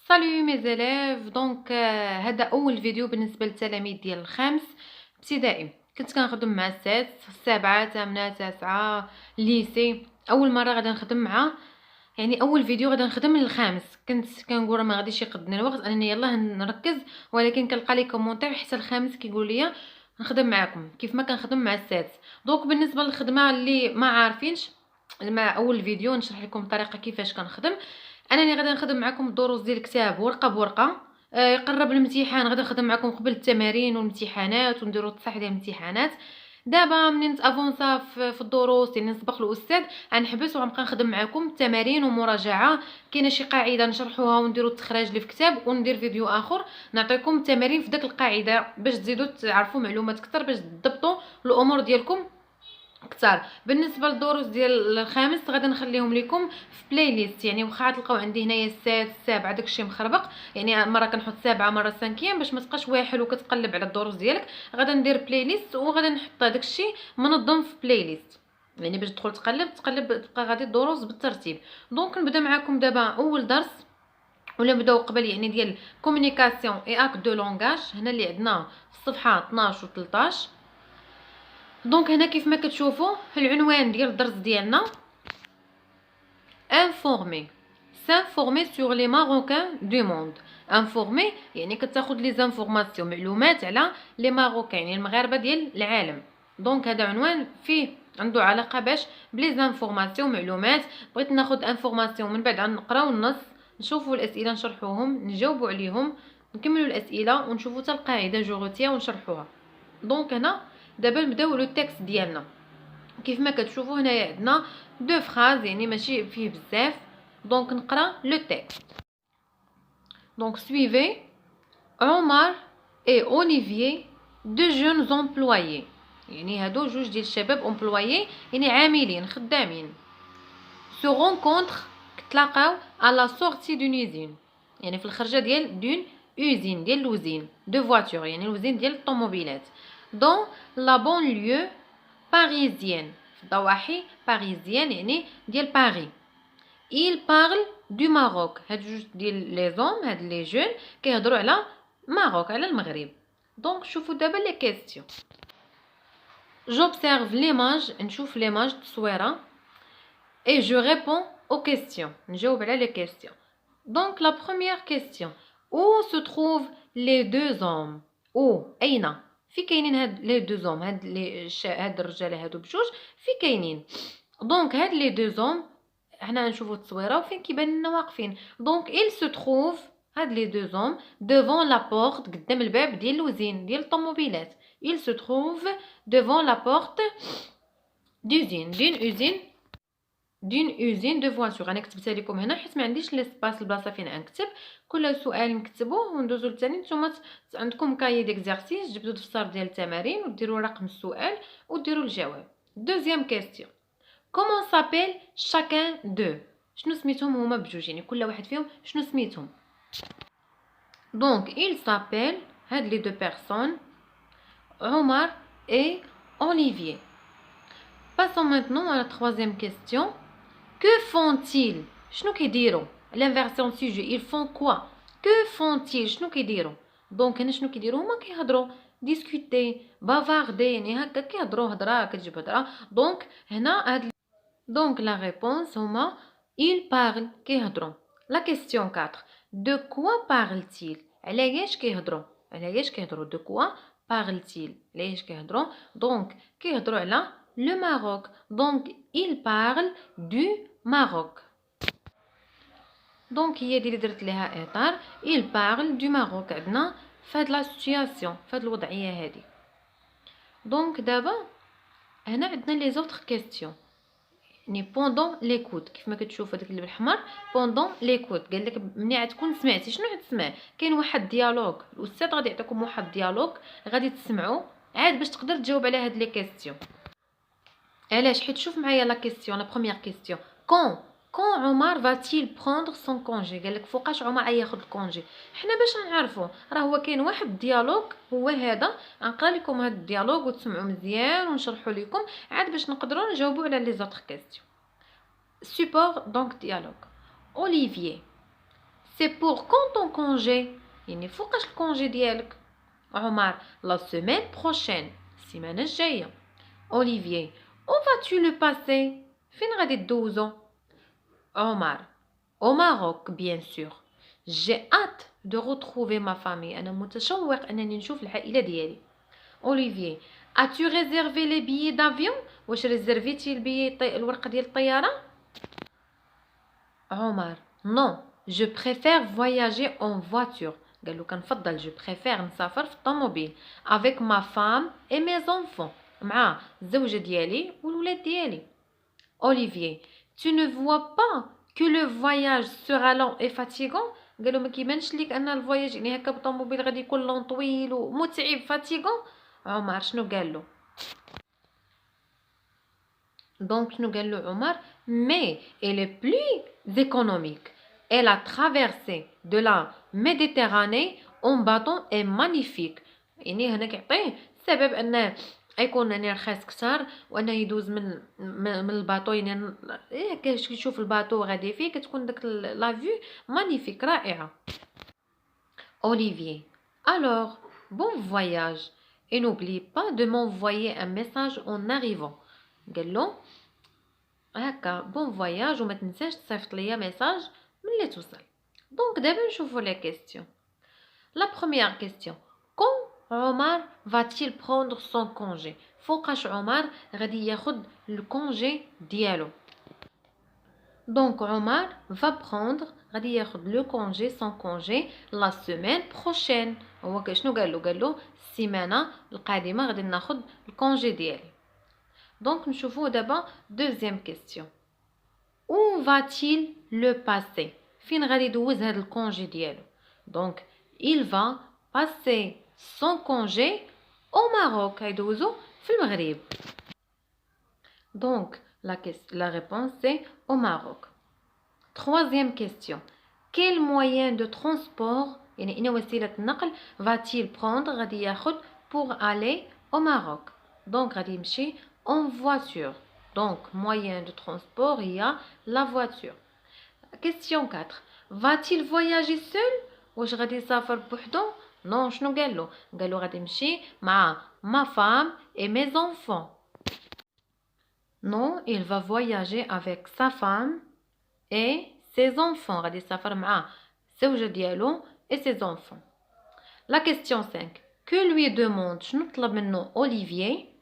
Salut mes élèves. هذا اول فيديو بالنسبه للتلاميذ ديال الخامس ابتدائي. كنت كنخدم مع السادس السابعه ثامنه تاسعه ليسي. اول مره غادي نخدم مع اول فيديو غادي نخدم للخامس. كنت كنقول راه ما غاديش يقدني الوقت انني يلاه نركز، ولكن كنلقى لي كومونتير حتى الخامس كيقول لي نخدم معكم كيف ما كنخدم مع السادس. بالنسبه للخدمه اللي ما عارفينش، مع اول فيديو نشرح لكم الطريقه كيفاش كنخدم. انني غادي نخدم معكم الدروس ديال الكتاب ورقه بورقه. يقرب الامتحان غادي نخدم معكم قبل التمارين والامتحانات ونديروا التصحيح ديال الامتحانات. دابا منين نتافونسا في الدروس، يعني نسبق الاستاذ، غنحبس وغنبقى نخدم معكم التمارين ومراجعه. كاينه شي قاعده نشرحوها ونديروا التخراج اللي في كتاب، وندير فيديو اخر نعطيكم التمارين في داك القاعده باش تزيدوا تعرفوا معلومات اكثر، باش تضبطوا الامور ديالكم كثار. بالنسبه للدروس ديال الخامس غادي نخليهم لكم في بلاي ليست، يعني واخا تلقاو عندي هنايا السادس السابع داكشي مخربق، يعني مره كنحط سابعه مره سانكيام باش ما تبقاش واحد وكتقلب على الدروس ديالك. غادي ندير بلاي ليست وغادي نحط داكشي منظم في بلاي ليست، يعني باش تدخل تقلب تبقى غادي الدروس بالترتيب. نبدا معكم دابا اول درس، ولا نبداو قبل يعني ديال كومونيكاسيون اي اك دو لونغاج. هنا اللي عندنا في الصفحه 12 و 13. هنا كيف ما كتشوفوا العنوان ديال الدرس ديالنا informer s'informer sur les Marocains du monde. informer يعني كتاخذ لي زانفورماسيون معلومات على لي ماروكان، يعني المغاربه ديال العالم. هذا عنوان فيه عنده علاقه باش بلي زانفورماسيون معلومات. بغيت ناخذ انفورماسيون من بعد نقراو النص، نشوفوا الاسئله نشرحوهم نجاوبوا عليهم، نكملوا الاسئله ونشوفوا حتى القاعده جغرافيا ونشرحوها. هنا دابا نبداو لو تكست ديالنا. كيف ما كتشوفوا هنايا عندنا دو فراز، يعني ماشي فيه بزاف. نقرا لو تكست. suivez عمر et Olivier, deux jeunes employés. يعني هادو جوج ديال الشباب امبلويي، يعني عاملين خدامين. se rencontrent كتلاقاو à la sortie d'une usine، يعني في الخرجه ديال دون usine ديال لوزين دو فواتور، يعني لوزين ديال الطوموبيلات. dans la banlieue parisienne، في الضواحي باريزيان يعني ديال باري. il parle du Maroc، هاد جوج ديال لي زوم، هاد لي جون كيهضروا على ماروك، على المغرب. شوفوا دابا لي كيستيون. j'observe l'image، نشوف ليماج التصويره، et je réponds aux questions، نجاوب على les questions. la première question، où se trouvent les deux hommes؟ où أين؟ في كاينين هاد les deux hommes، هاد الرجاله هادو بجوج في كاينين. هاد les deux hommes حنا نشوفوا التصويره وفين كيبان لنا واقفين. ils se trouvent هاد les deux hommes devant la porte، قدام الباب ديال الوزين ديال الطوموبيلات. ils se trouvent devant la porte d'une usine de voiture. انا كتبتها لكم هنا حيت ما عنديش ليسباس البلاصه فين نكتب. كل سؤال نكتبوه وندوزو للثاني. نتوما عندكم كاي ديكزارسيس، جبدوا دفتر ديال التمارين وديروا رقم السؤال وديروا الجواب. دوزيام كيستيون، comment s'appelle chacun d'eux؟ شنو سميتهم هما بجوج، يعني كل واحد فيهم شنو سميتهم. il s'appelle هاد لي دو بيرسون عمر et Olivier. Passons maintenant à la troisième question. Que font-ils؟ شنو كيديروا؟ l'inversion de sujet، ils font quoi؟ que font-ils؟ شنو كيديروا؟ هنا شنو كيديروا؟ هما كيهضروا، discuter bavarder، يعني هكا كيهضروا هضره كتجيب هضره. هنا هاد la réponse هما ils parlent كيهضروا. la question 4، de quoi parle-t-il؟ علاش كيهضروا؟ de quoi parle-t-il؟ علاش كيهضروا؟ كيهضروا على le Maroc. il parle du Maroc. هي دي اللي درت لها اطار. il parle du Maroc عندنا فهاد لا سيتوياسيون، فهاد الوضعيه هذه. دابا هنا عندنا لي زوتر كيستيون، يعني بوندون ليكوت. كيف ما كتشوف هذاك اللي بالحمر بوندون ليكوت، قال لك ملي تكون سمعتي شنو غتسمع. كاين واحد ديالوج، الاستاذ غادي يعطيكم واحد ديالوج غادي تسمعوا عاد باش تقدر تجاوب على هاد لي كيستيون. علاش؟ حيت شوف معايا لا كيستيون، لا بروميير كيستيون، كون عمر va-t-il prendre son congé؟ قال لك فوقاش عمر ياخذ الكونجي. حنا باش نعرفوا راه هو كاين واحد ديالوج هو هذا. غنقرا لكم هذا الديالوج وتسمعوا مزيان ونشرحوا لكم عاد باش نقدروا نجاوبوا على لي زوتر كيستيون. support ديالوج. Olivier، c'est pour quand ton congé يعني فوقاش الكونجي ديالك عمر la semaine prochaine السيمانة الجاية Olivier où vas-tu le passer فين غادي تدوزو عمر au Maroc bien sûr j'ai hâte de retrouver ma famille أنا متشوق أنني نشوف العائلة ديالي Olivier as-tu réservé les billets d'avion واش ريزيرفيتي الورقة ديال الطيارة عمر non je préfère voyager en voiture قال له كنفضل je préfère نسافر في الطوموبيل avec ma femme et mes enfants مع الزوجة ديالي والولاد ديالي Olivier tu ne vois pas que le voyage sera long et fatigant قال له ما كيبانش ليك ان الفواياج يعني هكا بالطوموبيل غادي يكون لون طويل ومتعب فاتيغون عمر شنو قال له دونك شنو قال له عمر mais elle est plus économique et la traversée de la Méditerranée en bateau est magnifique يعني هنا كيعطيه السبب انه يكون يعني رخيص كثر وانه يدوز من الباطو يعني كيشوف الباطو غادي فيه كتكون داك لا فيو مانيفيك رائعه Olivier alors bon voyage et n'oublie pas de m'envoyer un message en arrivant قال له هكا bon voyage وما تنساش تصيفط ليا ميساج ملي توصل دونك دابا نشوفوا لي كيسيون la première question quand عمر va-t-il prendre son congé فوقاش عمر غادي ياخد الكونجي ديالو دونك عمر va prendre غادي ياخد لو كونجي son congé la semaine prochaine هو شنو قال له السيمانه القادمه غادي ناخد الكونجي ديالي دونك نشوفوا دابا deuxième question où va-t-il le passer فين غادي يدوز هذا الكونجي ديالو دونك il va passer son congé au Maroc هيدوزو في المغرب donc la réponse c'est au Maroc troisième question quel moyen de transport يعني إن وسيلة النقل va-t-il prendre غادي ياخد pour aller au Maroc donc غادي يمشي en voiture donc moyen de transport هي la voiture question 4 va-t-il voyager seul واش غادي يسافر بوحدو non شنو قال له غادي يمشي مع ma femme et mes enfants non il va voyager avec sa femme et ses enfants غادي يسافر مع الزوجة ديالو et ses enfants la question 5 que lui demande شنو طلب منه Olivier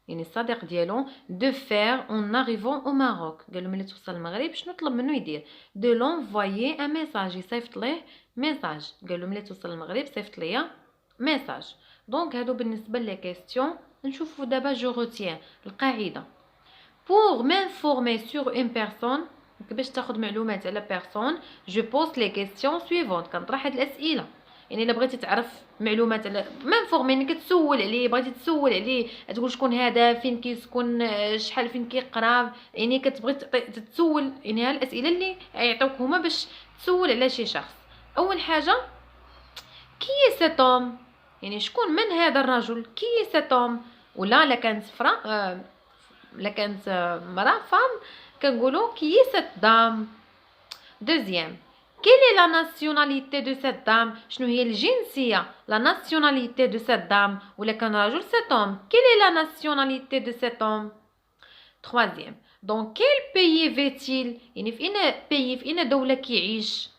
يعني الصديق ديالو de faire en arrivant au Maroc قال له ملي توصل المغرب شنو طلب منه يدير de l'envoyer un message يصيفط ليه ميساج قال له ملي توصل المغرب صيفط ليا ميساج دونك هادو بالنسبه لي كيسيون نشوفوا دابا جو روتيان القاعده pour m'informer sur une personne باش تاخذ معلومات على بيرسون جو بوز لي كيسيون سويفونت كنطرح هاد الاسئله يعني الا بغيتي تعرف معلومات على مانفورمي يعني كتسول عليه بغيتي تسول عليه تقول شكون هذا فين كيسكن شحال فين كيقرا يعني كتبغي تسول يعني الاسئله اللي يعطيوك هما باش تسول على شي شخص اول حاجه كي سيتوم يعني شكون من هذا الرجل كي سيتوم ولا لا كانت لا كانت مرا فام كنقولوا كي سيت دام دوزيام quelle est la nationalité de cette dame شنو هي الجنسيه la nationalité de cette dame ولا كان رجل cet homme quelle est la nationalité de cet homme troisième dans quel pays vit-il يعني في اين pays في اين دوله كيعيش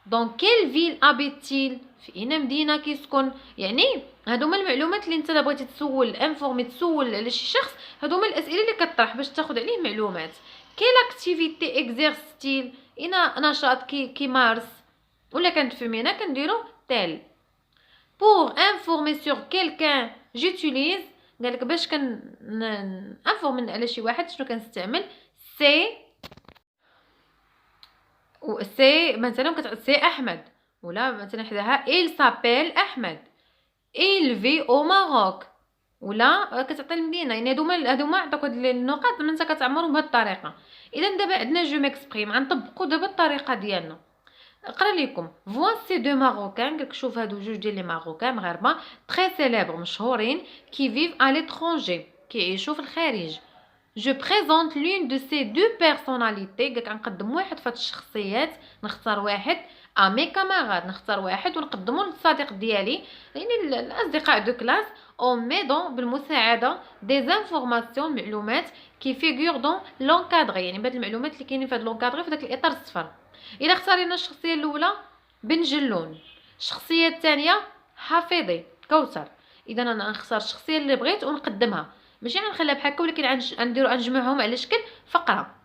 dans quelle ville habite-t-il في اين مدينه كيسكن يعني هادوما المعلومات اللي انت بغيتي تسول انفورمي تسول على شي شخص هادوما الاسئله اللي كطرح باش تاخذ عليه معلومات quelle activité exerce-t-il اين نشاط كيمارس ولا كانت فيمينا كنديرو tel pour informer sur quelqu'un j'utilise قالك باش انفورمي على شي واحد شنو كنستعمل سي مثلا سي احمد ولا مثلا حداها il s'appelle احمد il vit au Maroc ولا كتعطي المدينه يعني هادوما عطاك هاد النقاط انت كتعمرهم بهاد الطريقه اذا دابا عندنا جو ميكسبريم غنطبقوا دابا الطريقه ديالنا اقرا لكم voici deux marocains قالك شوف هادو جوج ديال لي ماروكان مغاربه très célèbres مشهورين qui vivent à l'étranger كيعيشوا في الخارج je présente l'une de ces deux personnalités قالك غنقدم واحد فهاد الشخصيات نختار واحد مي كاماراد نختار واحد ونقدمو للصديق ديالي، يعني الاصدقاء دو كلاس، اون ميدون بالمساعده دي زانفورماسيون معلومات كي فيغور دون لونكادري، يعني بهاد المعلومات اللي كاينين في هاد لونكادري في داك الاطار الصفر. الا اختارينا الشخصيه الاولى بنجلون، الشخصيه الثانيه حفيظي كوثر، اذا انا نختار الشخصيه اللي بغيت ونقدمها، ماشي غنخليها بحال هكا ولكن غنجمعهم على شكل فقره.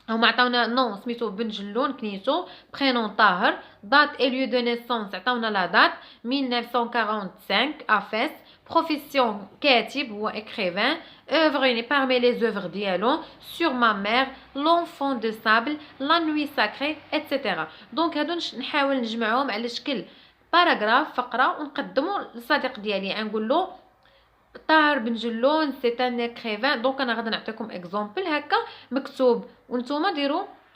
هما عطاونا نون سميتو بنجلون كنيتو، برينون طاهر، دات اي ليو دو نيسونس عطاونا لا دات 1945 افاس، بروفيسيون كاتب هو اكريفان، اوفر يعني بارمي لي زوفر ديالو سور ما مير، لونفون دو سابل، لا نوي ساكري اتسيتيرا. دونك هادو نحاول نجمعهم على شكل باراغراف فقره ونقدمو للصديق ديالي، نقول له طاهر بن جلون سي ان اكريفان. دونك انا غادي نعطيكم اكزومبل هكا مكتوب وانتم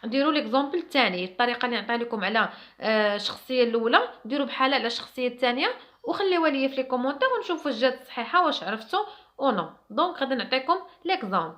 ديروا ليكزومبل الثاني، الطريقه اللي نعطيها لكم على الشخصيه الاولى ديروا بحالها على الشخصيه الثانيه، وخليوها لي في لي كومونتير ونشوفوا واش جات صحيحه واش عرفتوا او نو. دونك غادي نعطيكم ليكزومبل.